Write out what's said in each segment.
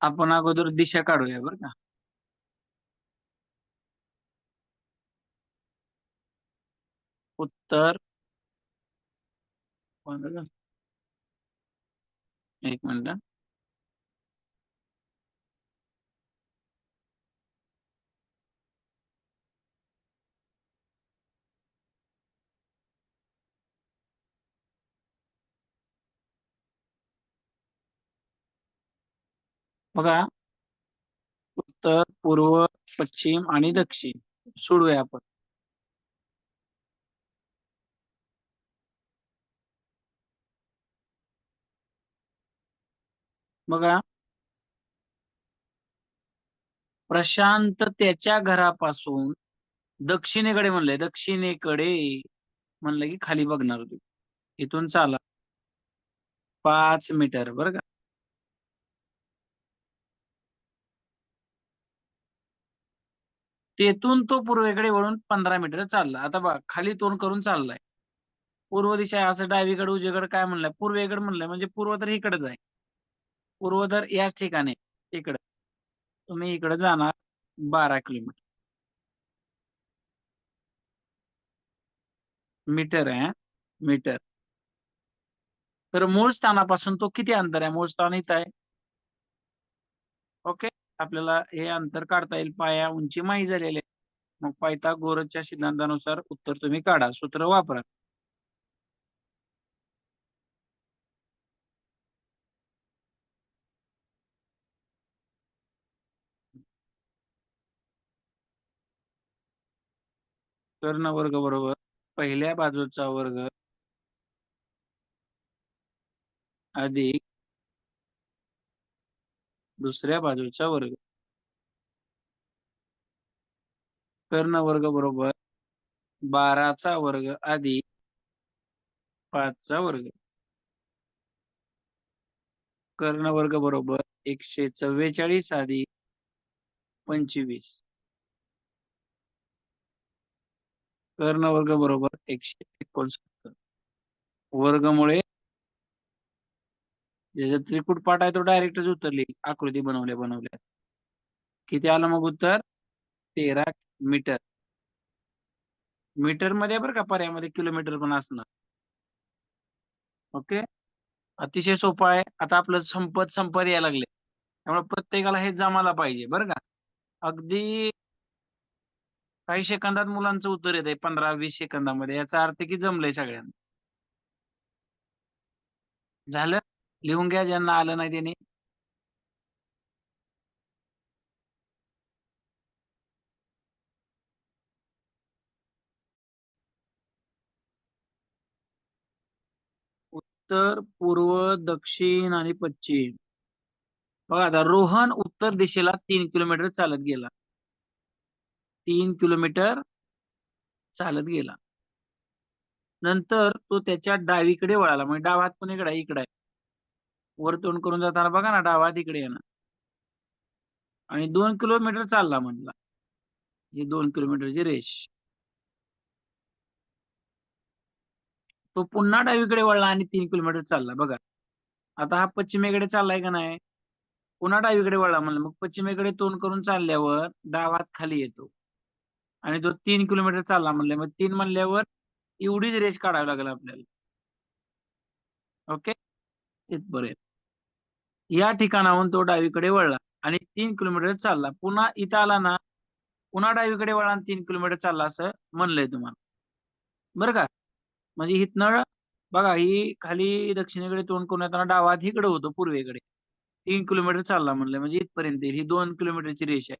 आपण अगोदर दिशा काढूया बरं का. उत्तर. बरं. एक मिनिट. बघा, उत्तर, पूर्व, पश्चिम आणि दक्षिण सोडूया आपण. बघा, प्रशांत त्याच्या घरापासून दक्षिणेकडे म्हणलंय, दक्षिणेकडे म्हणलं की खाली बघणार होते. इथून चाला 5 मीटर बरं का. तेथून तो पूर्वेकडे वळून 15 मीटर चालला. आता बघा, खाली तोंड करून चाललाय. पूर्व दिशा आहे, असं डावीकडे उजवीकडे काय म्हणलंय, पूर्वेकडे म्हणलंय म्हणजे पूर्व तर इकडेच आहे. पूर्व तर याच ठिकाणी इकडे. तुम्ही इकडे जाणार 12 किलोमीटर. मीटर आहे, मीटर. तर मूळ स्थानापासून तो किती अंतर आहे? मूळ स्थान इथं आहे. ओके. आपल्याला हे अंतर काढता येईल. पाया उंची माहित झालेली आहे. मग पायथागोरसच्या सिद्धांतानुसार उत्तर तुम्ही काढा. सूत्र वापरा. कर्ण वर्ग बरोबर पहिल्या बाजूचा वर्ग अधिक दुसऱ्या बाजूचा वर्ग. कर्ण वर्ग बरोबर 12चा वर्ग अधिक 5चा वर्ग. कर्ण वर्ग बरोबर 144 अधिक 25. कर्ण वर्ग बरोबर 169. वर्गमुळे ज्याचा त्रिकुट आहे तो डायरेक्टच उतरली आकृती बनवल्या बनवल्या. किती आलं मग उत्तर? 13 मीटर. मीटर मध्ये बरं का, पर्यायामध्ये किलोमीटर पण असणार. ओके. अतिशय सोपं आहे. आता आपलं संपत संपत यायला लागले, त्यामुळे प्रत्येकाला हे जमायला पाहिजे बरं का. अगदी काही सेकंदात मुलांचं उत्तर येत आहे, 15-20 सेकंदामध्ये. याचा अर्थ की जमलंय सगळ्यांना. झालं. लिहून घ्या ज्यांना आलं नाही त्यांनी. उत्तर, पूर्व, दक्षिण आणि पश्चिम. बघा आता, रोहन उत्तर दिशेला 3 किलोमीटर चालत गेला. 3 किलोमीटर चालत गेला. नंतर तो त्याच्या डावीकडे वळाला. म्हणजे डावा हात कोणीकडे आहे? इकडे आहे. वर तोंड करून जाताना बघा ना, डावा हात इकडे आहे ना. आणि 2 किलोमीटर चालला म्हटला. ही 2 किलोमीटरची रेष. तो पुन्हा डावीकडे वळला आणि 3 किलोमीटर चालला बघा. आता हा पश्चिमेकडे चाललाय का नाही? पुन्हा डावीकडे वळला म्हणलं, मग पश्चिमेकडे तोंड करून चालल्यावर डावा हात खाली येतो. आणि तो 3 किलोमीटर चालला म्हणलं, मग 3 म्हणल्यावर एवढीच रेष काढावी लागेल आपल्याला. ओके. इथपर्यंत. या ठिकाणाहून तो डावीकडे वळला आणि 3 किलोमीटर चालला. पुन्हा इथं आला ना, पुन्हा डावीकडे वळला आणि 3 किलोमीटर चालला, असं म्हणलंय तुम्हाला. बरं का. म्हणजे इथनं बघा, ही खाली दक्षिणेकडे तोंड करून येताना डावा हात इकडे होतो पूर्वेकडे. 3 किलोमीटर चालला म्हणलं म्हणजे इथपर्यंत येईल. ही 2 किलोमीटरची रेष आहे.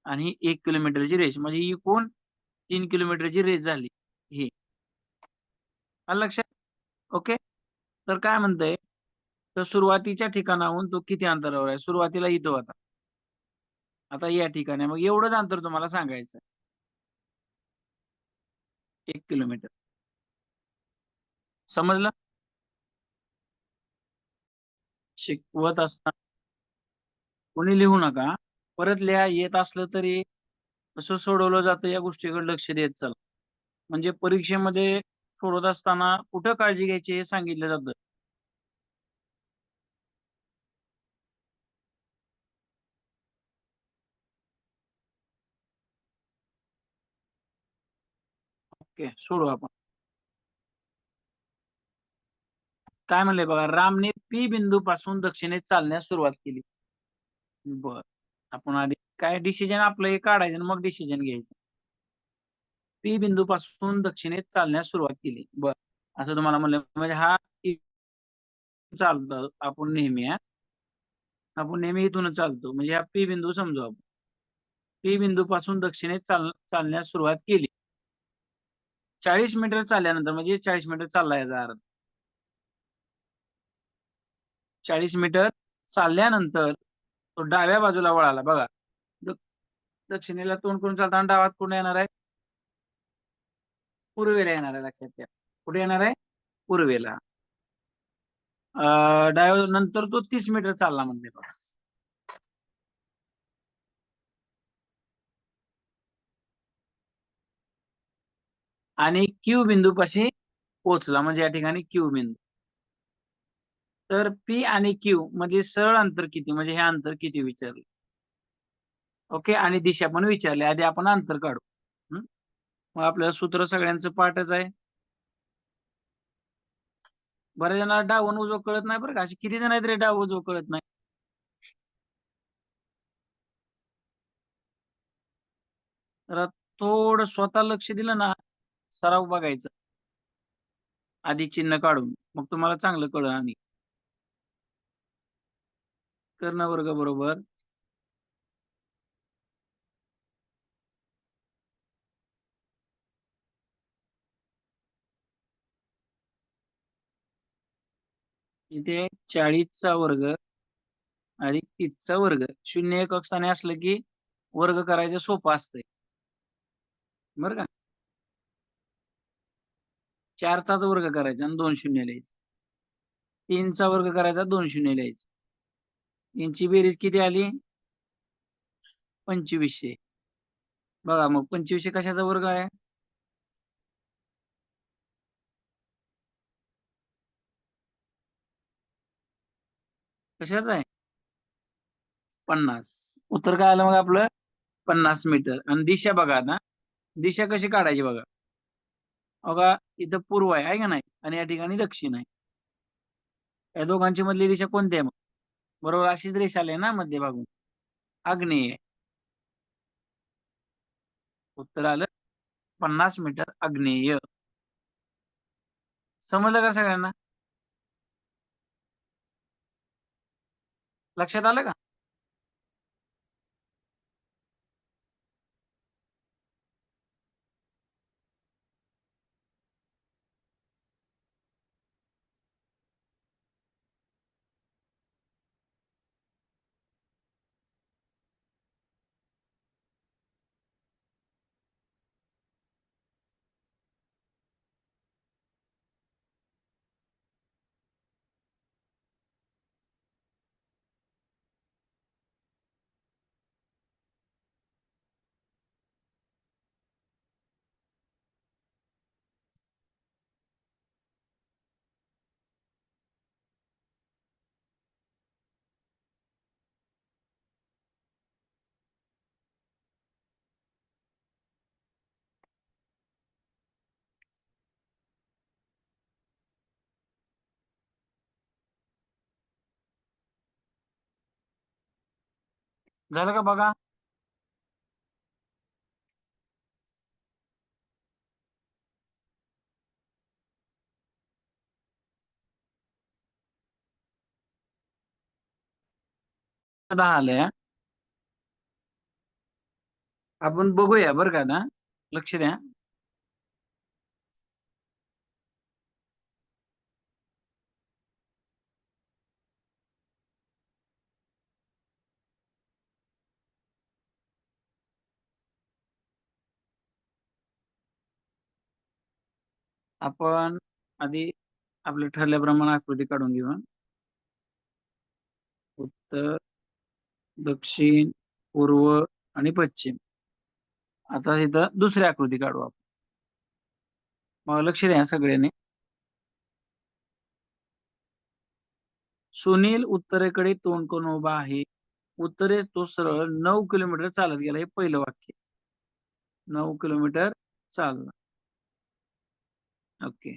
आणि ही 1 किलोमीटरची रेष, म्हणजे ही कोण 3 किलोमीटरची रेष झाली ही. आलं लक्षात? ओके. तर काय म्हणतंय, तर सुरुवातीच्या ठिकाणाहून तो किती अंतरावर आहे? सुरुवातीला इथं होता. आता या ठिकाणी मग एवढंच अंतर तुम्हाला सांगायचं. 1 किलोमीटर. समजलं? शिकवत असताना कोणी लिहू नका. परत लिहा, येत असलं तरी कसं सोडवलं जातं या गोष्टीकडे लक्ष देत चला. म्हणजे परीक्षेमध्ये सोडवत असताना कुठं काळजी घ्यायची हे सांगितलं जातं. ओके, सोडू आपण. काय म्हणले बघा, रामने पी बिंदू पासून दक्षिणेस चालण्यास सुरुवात केली. बर, आपण आधी काय डिसिजन आपलं हे काढायचं आणि मग डिसिजन घ्यायचं. पी बिंदू पासून दक्षिणेस चालण्यास सुरुवात केली. बर, असं तुम्हाला म्हणलं म्हणजे हा चालतो आपण नेहमी इथूनच चालतो, म्हणजे हा पी बिंदू समजू आपण. पी बिंदू पासून दक्षिणेस चालण्यास सुरुवात केली. 40 मीटर चालल्यानंतर म्हणजे 40 मीटर चालला याचा अर्थ. 40 मीटर चालल्यानंतर तो डाव्या बाजूला वळाला बघा. द- दक्षिणेला तोंड करून चालताना डावात कुठे येणार आहे? पूर्वेला येणार आहे, लक्षात घ्या. कुठे येणार आहे? पूर्वेला. डाव्या नंतर तो 30 मीटर चालला म्हणते बघा. आणि क्यू बिंदूपाशी पोहोचला, म्हणजे या ठिकाणी क्यू बिंदू. तर पी आणि क्यू मध्ये सरळ अंतर किती, म्हणजे हे अंतर किती विचारले. ओके, आणि दिशा पण विचारली. आधी आपण अंतर काढू. हं? मग आपल्याला सूत्र सगळ्यांचं पाठच आहे. बऱ्याच जणांना डाव आणि उजव कळत नाही बरं का. असे किती जण आहेत रे डाव उजव कळत नाही. तर थोडं स्वतः लक्ष दिलं ना, सराव बघायचा आधी चिन्ह काढून, मग तुम्हाला चांगलं कळलं. आणि कर्ण वर्ग बरोबर इथे 40चा वर्ग अधिक 30चा वर्ग. 0-1 स्थानी असलं की वर्ग करायचं सोपं असतंय बरं का. 4चाच वर्ग करायचा आणि 2 शून्य लिहायचं. 3चा वर्ग करायचा, 2 शून्य लिहायचं. यांची बेरीज किती आली? 2500. बघा मग 2500 कशाचा वर्ग आहे? कशाचा आहे? 50. उत्तर काय आलं मग आपलं? 50 मीटर. आणि दिशा बघा ना, दिशा कशी काढायची बघा. बघा, इथं पूर्व आहे का नाही, आणि या ठिकाणी दक्षिण आहे. या दोघांची मधली दिशा कोणती आहे मग? बरोबर, अशीच रेषा आली ना मध्यभागून. आग्नेय. उत्तर आलं 50 मीटर आग्नेय. समजलं का सगळ्यांना? लक्षात आलं का? झालं का बघा? दहा आलंय. आपण बघूया बरं का ना, लक्ष द्या. आपण आधी आपल्या ठरल्याप्रमाणे आकृती काढून घेऊ. उत्तर, दक्षिण, पूर्व आणि पश्चिम. आता इथं दुसरी आकृती काढू आपण. मग लक्ष द्या सगळ्यांनी. सुनील उत्तरेकडे तोंड करून उभा आहे. उत्तरेस तो सरळ 9 किलोमीटर चालत गेला. हे पहिलं वाक्य. 9 किलोमीटर चालला. ओके.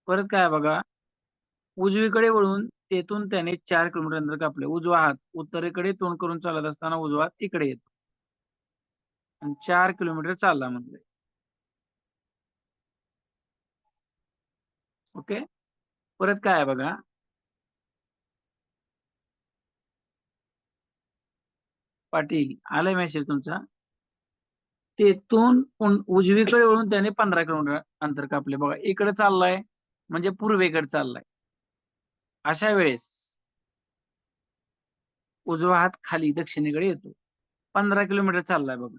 परत काय आहे बघा, उजवीकडे वळून तेथून त्याने 4 किलोमीटर अंतर कापले. उजवा हात उत्तरेकडे तोंड करून चालत असताना उजवा हात इकडे येतो आणि 4 किलोमीटर चालला म्हणजे. ओके. परत काय आहे बघा, पाटील आलाय मेसेज तुमचा. तेथून उजवीकडे वळून त्याने 15 किलोमीटर अंतर कापले. बघा इकडे चाललाय म्हणजे पूर्वेकडे चाललाय. अशा वेळेस उजवा हात खाली दक्षिणेकडे येतो. 15 किलोमीटर चाललाय बघा.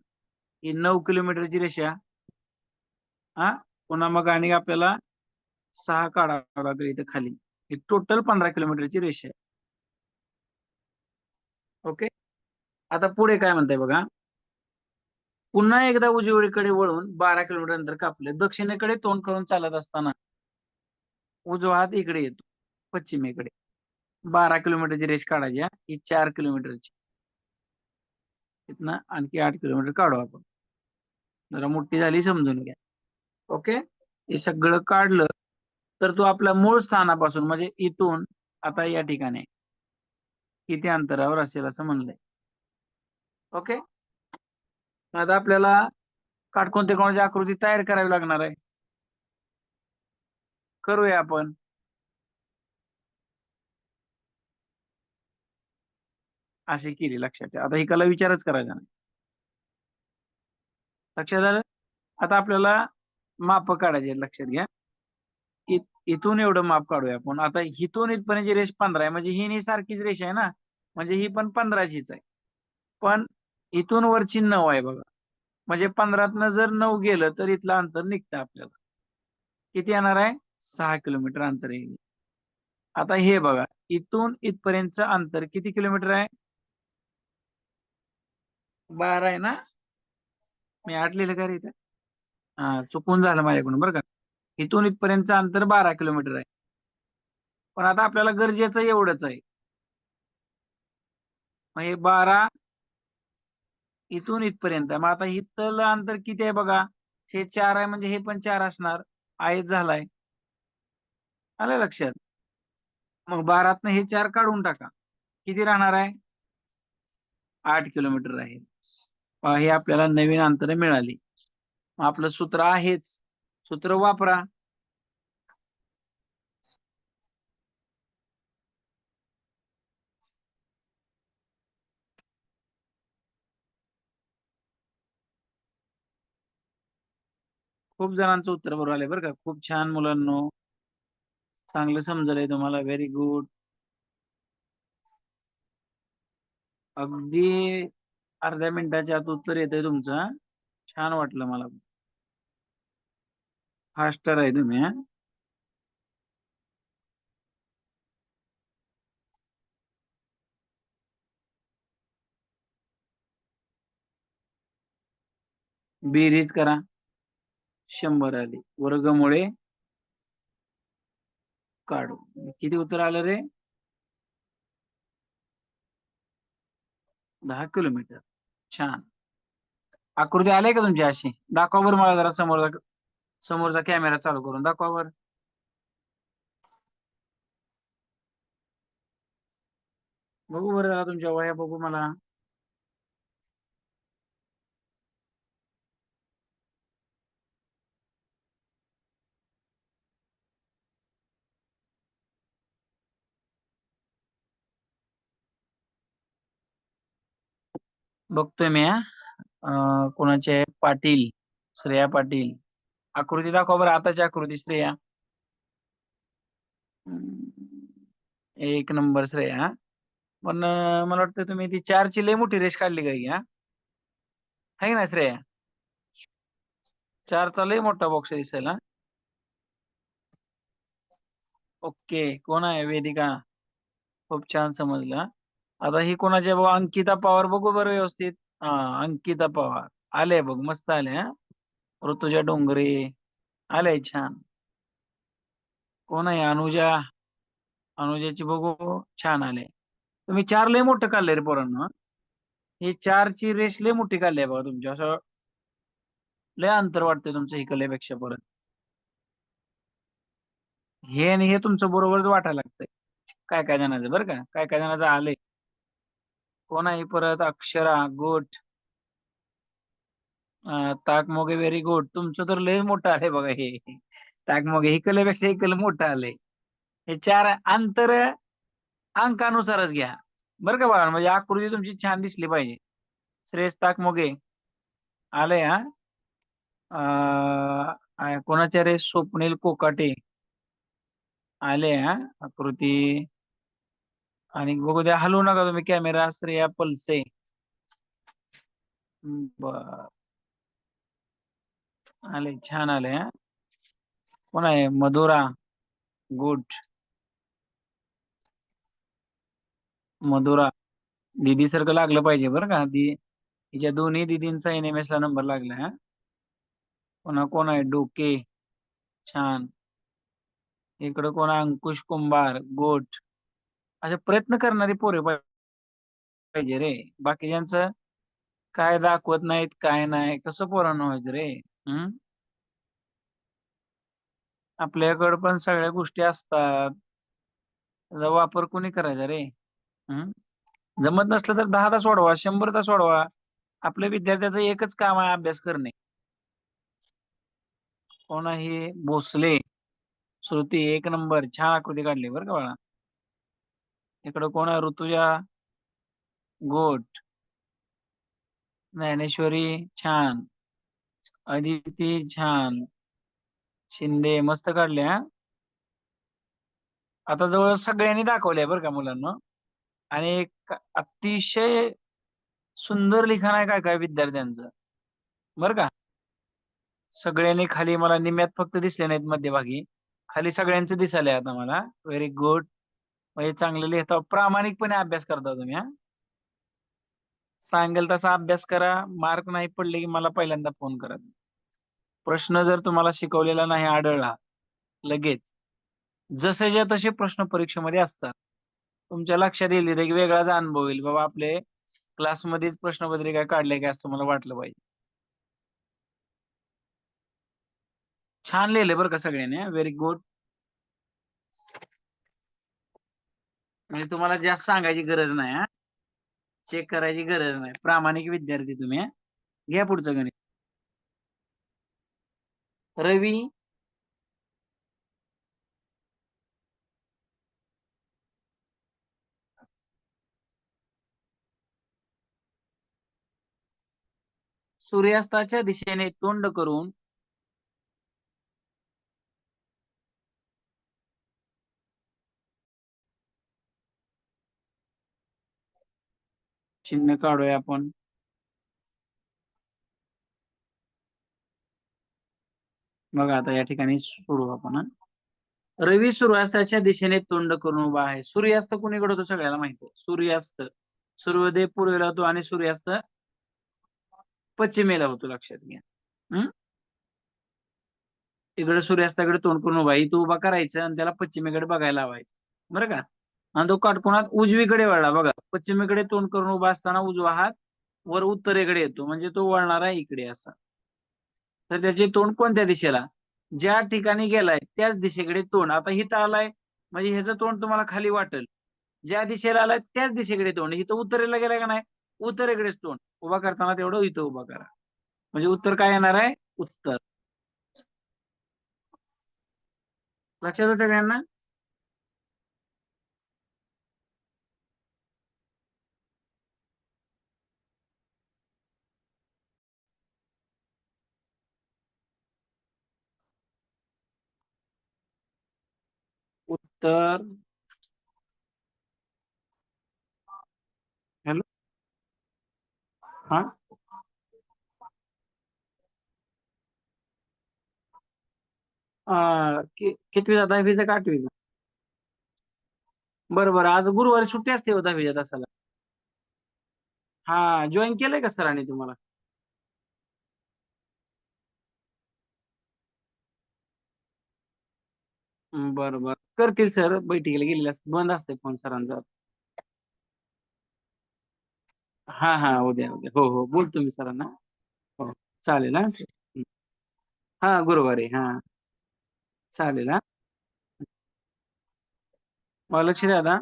ही 9 किलोमीटरची रेषा. हा, पुन्हा मग आणि आपल्याला 6 काढावं लागेल इथं खाली. ही टोटल 15 किलोमीटरची रेषा आहे. ओके. आता पुढे काय म्हणताय बघा, पुन्हा एकदा उजवीकडे वळून 12 किलोमीटर अंतर कापले. दक्षिणेकडे तोंड करून चालत असताना उजवा हात इकडे येतो पश्चिमेकडे. 12 किलोमीटरची रेष काढायची हा. ही 4 किलोमीटरची. इथनं आणखी 8 किलोमीटर काढू आपण. जरा मोठी झाली समजून घ्या. ओके. हे सगळं काढलं तर तो आपल्या मूळ स्थानापासून म्हणजे इथून आता या ठिकाणी किती अंतरावर असेल असं म्हणलंय. ओके. आता आपल्याला काटकोन त्रिकोणाची आकृती तयार करावी लागणार आहे. करूया आपण. अशी केली, लक्षात ठेवा. आता हिकाला विचारच करायचा नाही. लक्षात आलं. आता आपल्याला माप काढायचे आहेत, लक्षात घ्या. इथून एवढं माप काढूया आपण. आता इथून इथपर्यंत रेष 15 आहे म्हणजे ही सारखीच रेष आहे ना, म्हणजे ही पण 15चीच आहे. पण इथून वरची 9 आहे बघा, म्हणजे 15तनं जर 9 गेलं तर इथलं अंतर निघतं आपल्याला. किती येणार आहे? 6 किलोमीटर अंतर येईल. आता हे बघा, इथून इथपर्यंतचं अंतर किती किलोमीटर आहे? 12 आहे ना. मी 8 लिहिलं का रे इथं? हा, चुकून झालं माझ्याकडून बरं का. इथून इथपर्यंतचं अंतर 12 किलोमीटर आहे. पण आता आपल्याला गरजेचं एवढंच आहे. मग हे 12 इथून इथपर्यंत आहे. मग आता इथलं अंतर किती आहे बघा. हे 4 आहे म्हणजे हे पण 4 असणार. आहेच झालाय. आलं लक्षात. मग 12तनं हे 4 काढून टाका. किती राहणार आहे? 8 किलोमीटर राहील. हे आपल्याला नवीन अंतर मिळाली. मग आपलं सूत्र आहेच. सूत्र वापरा. खूप जणांचं उत्तर बरोबर आलंय बरं का. खूप छान मुलांनो. चांगलं समजलंय तुम्हाला. Very good. अगदी अर्ध्या मिनिटाच्या आत उत्तर येतंय तुमचं. छान वाटलं मला. फास्टर आहे तुम्ही हा. बेरीज करा. 100 आली. वर्गमुळे काढू. किती उत्तर आलं रे? 10 किलोमीटर. छान. आकृती आली का तुमची अशी? दाखवा बरं मला जरा समोरचा कॅमेरा चालू करून दाखवा बरं. बघू बरं जरा तुमच्या वह्या बघू मला. बघतोय मी हा. कोणाचे आहे? पाटील, श्रेया पाटील. आकृती दाखवा बरं, आताची आकृती श्रेया. एक नंबर श्रेया. पण मला वाटतं तुम्ही ती 4ची लय मोठी रेष काढली काही हा. आहे ना श्रेया? 4चा लय मोठा बॉक्स दिसेल हा. ओके. कोण आहे? वेदिका. खूप छान समजलं. आता ही कोणाची आहे बघा. अंकिता पवार. बघू बरं व्यवस्थित. हा, अंकिता पवार. आले बघ, मस्त आले हा. ऋतुजा डोंगरे. आले छान. कोण आहे? अनुजा. अनुजाची बघू. छान आले. तुम्ही 4 लय मोठं काढलंय रे पोरांनो हा. ही 4ची रेष लय मोठी काढली आहे बघा तुमच्या. असं लय अंतर वाटतंय तुमचं इकडल्यापेक्षा परत. हे आणि हे तुमचं बरोबरच वाटायला लागतंय. काय काय जणांचं बरं का, काय काय जणांचं आलंय. कोण आहे परत? अक्षरा गुड. ताक मोगे व्हेरी गुड. तुमचं तर लय मोठं आलंय बघा हे. ताक मोगे इकल्यापेक्षा इकल मोठं आलंय. हे चार अंतर अंकानुसारच घ्या बरं का बाळा, म्हणजे आकृती तुमची छान दिसली पाहिजे. श्रेयस ताक मोगे आलंय हा. कोणाच्या रे? स्वप्नील कोकाटे आले हा आकृती. आणि बघू द्या, हलवू नका तुम्ही कॅमेरा. श्रेया पलसे. बर, आले, छान आले हा. कोण आहे? मधुरा गुड. मधुरा दीदी सारखं लागलं पाहिजे बरं का. हिच्या दोन्ही दीदींचा NMS ला नंबर लागला हा. पुन्हा कोण आहे? डोके, छान. इकडं कोण आहे? अंकुश कुंभार गुड. असे प्रयत्न करणारी पोरे पाहिजे रे. बाकीच्यांचं काय दाखवत नाहीत, काय नाही, कसं पोरांना व्हायचं रे. हम्म. आपल्याकडे पण सगळ्या गोष्टी असतात, त्याचा वापर कोणी करायचा रे. हम्म. जमत नसलं तर 10 तास सोडवा, 100 तास सोडवा. आपल्या विद्यार्थ्याचं एकच काम आहे, अभ्यास करणे. कोण आहे? भोसले श्रुती, एक नंबर, छान आकृती काढली बरं का बाळा. इकडं कोण आहे? ऋतुजा गुड. ज्ञानेश्वरी छान. अदिती छान. शिंदे मस्त काढले हा. आता जवळ सगळ्यांनी दाखवलंय बरं का मुलांना. आणि एक अतिशय सुंदर लिखाण आहे काय काय विद्यार्थ्यांचं बरं का. सगळ्यांनी खाली, मला निम्यात फक्त दिसले नाहीत मध्यभागी, खाली सगळ्यांचं दिसायलंय आता मला. Very good. म्हणजे चांगलं लिहिता, प्रामाणिकपणे अभ्यास करता तुम्ही हा. सांगेल तसा अभ्यास करा. मार्क नाही पडले की मला पहिल्यांदा फोन करा. प्रश्न जर तुम्हाला शिकवलेला नाही आढळला, लगेच जसेच्या तसे प्रश्न परीक्षेमध्ये असतात. तुमच्या लक्षात येईल, एक वेगळाच अनुभव येईल बाबा, आपले क्लासमध्येच प्रश्नपत्रिका काढले काय असं तुम्हाला वाटलं पाहिजे. छान लिहिले बरं का सगळ्यांनी, व्हेरी गुड. म्हणजे तुम्हाला जास्त सांगायची गरज नाही हा. चेक करायची गरज नाही. प्रामाणिक विद्यार्थी तुम्ही हा. घ्या पुढचं गणित. रवी सूर्यास्ताच्या दिशेने तोंड करून चिन्ह काढूया आपण. बघा आता या ठिकाणी सोडू आपण हा. रवी सूर्यास्ताच्या दिशेने तोंड करून उभा आहे. सूर्यास्त कुणीकडे होतो सगळ्याला माहिती आहे. सूर्यास्त, सूर्योदय पूर्वेला होतो आणि सूर्यास्त पश्चिमेला होतो, लक्षात घ्या. हम्म. इकडे सूर्यास्ताकडे तोंड करून उभा आहे, इथं उभा करायचं आणि त्याला पश्चिमेकडे बघायला लावायचं बरं का. आणि तो काटकोनात उजवीकडे वळला बघा. पश्चिमेकडे तोंड करून उभा असताना उजवा हात वर उत्तरेकडे येतो, म्हणजे तो वळणार आहे इकडे असा. तर त्याचे तोंड कोणत्या दिशेला? ज्या ठिकाणी गेलाय त्याच दिशेकडे तोंड. आता हिथं आलाय म्हणजे ह्याचं तोंड तुम्हाला खाली वाटेल. ज्या दिशेला आलाय त्याच दिशेकडे तोंड. इथं उत्तरेला गेलाय का नाही, उत्तरेकडेच तोंड. उभा करताना तेवढं इथं उभा करा, म्हणजे उत्तर काय येणार आहे? उत्तर. लक्षात आहे सगळ्यांना? उत्तर. हॅलो. हा. कितवीचा? 10वीचा का 8वीचा? बरं बरं, आज गुरुवारी सुट्टी असते हो 10वीच्या तासाला. हा, जॉईन केलंय का सरांनी तुम्हाला? बरं बरं, करतील सर. बैठकीला गेलेले असतात, बंद असते फोन सरांचा. हा हा, उद्या उद्या, हो हो, बोलतो मी सरांना. हो, चालेल हा. हा, गुरुवारी, हा. चालेल हा. मला लक्ष द्या आता.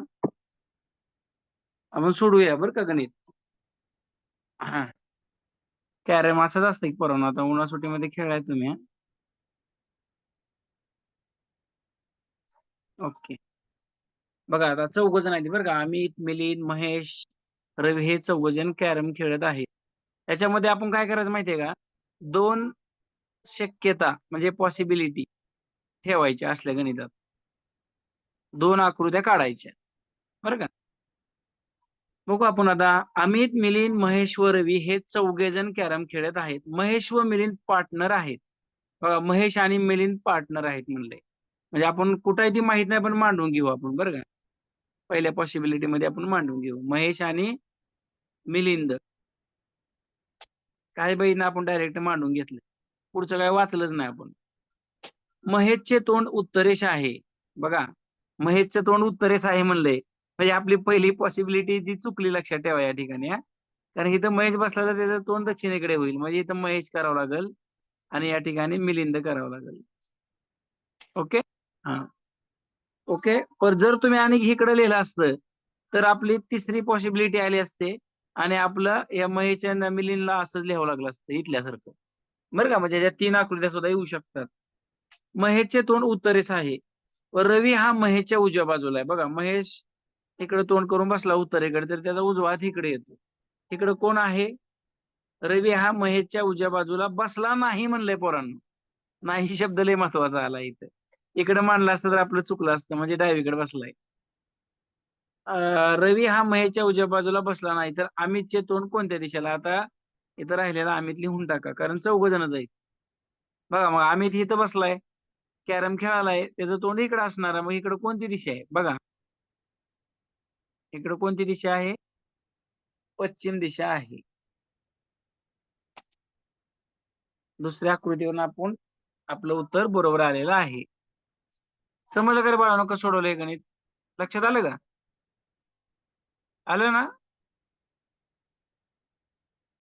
आपण सोडूया बरं का गणित. हा, कॅरम असंच असतं की पोरांनो, आता उन्हा सुट्टीमध्ये खेळाय तुम्ही. ओके. बघा आता 4 जण आहेत बरं का. अमित, मिलिंद, महेश, रवी हे 4 जण कॅरम खेळत आहेत. त्याच्यामध्ये आपण काय करायचं माहितीये का? 2 शक्यता म्हणजे पॉसिबिलिटी ठेवायच्या असल्या गणितात. 2 आकृत्या काढायच्या बरं का. बघू आपण आता. अमित, मिलिंद, महेश व रवी हे 4 जण कॅरम खेळत आहेत. महेश व मिलिंद पार्टनर आहेत. बघा, महेश आणि मिलिंद पार्टनर आहेत म्हणले. म्हणजे आपण कुठं आहे ती माहित नाही, पण मांडून घेऊ आपण बरं का. पहिल्या पॉसिबिलिटी मध्ये आपण मांडून घेऊ महेश आणि मिलिंद. काय बाईंना आपण डायरेक्ट मांडून घेतलं. पुढचं काय वाचलंच नाही आपण. महेशचे तोंड उत्तरेश आहे. बघा, महेशचे तोंड उत्तरेस आहे म्हणलंय. म्हणजे आपली पहिली पॉसिबिलिटी ती चुकली, लक्षात ठेवा या ठिकाणी हा. कारण इथं महेश बसला तर त्याचं तोंड दक्षिणेकडे होईल, म्हणजे इथं महेश करावं लागेल आणि या ठिकाणी मिलिंद करावं लागेल. ओके. हा, ओके. पण जर तुम्ही आणि इकडे लिहिलं असतं तर आपली तिसरी पॉसिबिलिटी आली असते आणि आपलं या महेश आणि मिलिंदला असंच लिहावं लागलं असतं इथल्यासारखं बरं का. म्हणजे या 3 आकृत्या सुद्धा येऊ शकतात. महेशचे तोंड उत्तरेस आहे व रवी हा महेशच्या उजव्या बाजूला आहे. बघा, महेश इकडे तोंड करून बसला उत्तरेकडे, तर त्याचा उजवा हात इकडे येतो. इकडे कोण आहे? रवी हा महेशच्या उजव्या बाजूला बसला नाही म्हणलंय पोरांनो. नाही शब्द लय महत्वाचा आला इथं. इकडे मांडला असतं तर आपलं चुकलं असतं, म्हणजे डावीकडे बसलाय. रवी हा महेशच्या उजव्या बाजूला बसला नाही, तर अमितचे तोंड कोणत्या दिशेला? आता इथं राहिलेला अमित लिहून टाका, कारण 4 जण जाईल. बघा, मग अमित इथं बसलाय, कॅरम खेळालाय, त्याचं तोंड इकडे असणार आहे. मग इकडे कोणती दिशा आहे? बघा, इकडे कोणती दिशा आहे? पश्चिम दिशा आहे. दुसऱ्या आकृतीवरून आपण आपलं उत्तर बरोबर आलेलं आहे. समजलं का रे बाळांनो कसं सोडवलंय गणित? लक्षात आलं का? आलं ना?